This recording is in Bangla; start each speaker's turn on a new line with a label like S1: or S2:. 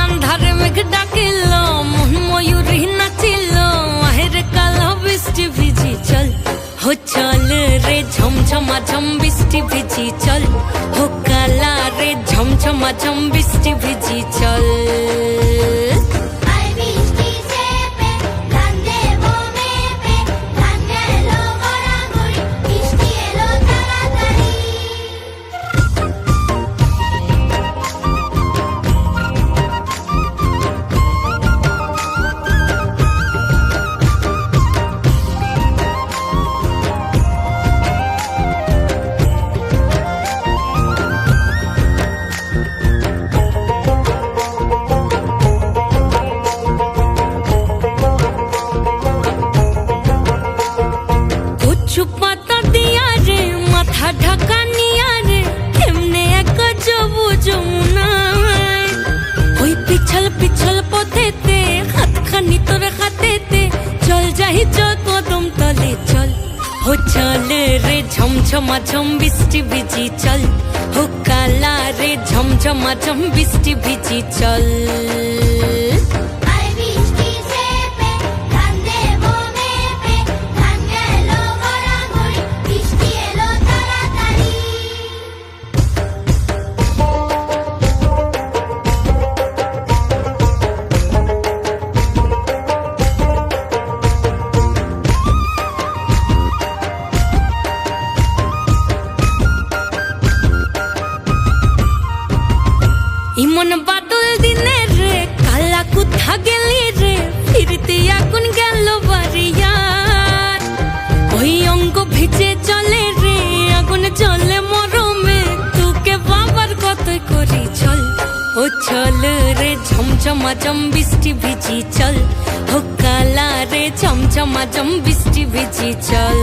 S1: আন্ধারে মেঘ ডাকিল, মন ময়ূরী নাচিল, আহের কালো বৃষ্টি ভিজি চল, হো চল রে ঝমঝমা ঝম বৃষ্টি ভিজি চল, হো কালা রে ঝমঝমা ঝম বৃষ্টি ভিজি চল। পাতা দিয়া রে মাথা ঢাকা নিয়া রে কেমনে এক যাবো যমুনায়, ওই পিছল পিছল পথেতে হাতখানি তোর হাতেতে চল যাই চল কদম তলে চল, হো চল রে ঝমঝমা ঝম বৃষ্টি ভিজি চল, হো কালা রে ঝমঝমা ঝম বৃষ্টি ভিজি চল। ইমন বাদল দিনে রে কালা কোথা গেলি রে, ফিরতে আগুন গেল বাড়িয়ার, ওই অঙ্গ ভিজে চলে রে আগুন চলে মরমে, তোকে বাবার কতই করি চল, ও চল রে ঝমঝমা ঝম বৃষ্টি ভিজি চল, ও কালা রে ঝমঝমা ঝম বৃষ্টি ভিজি চল।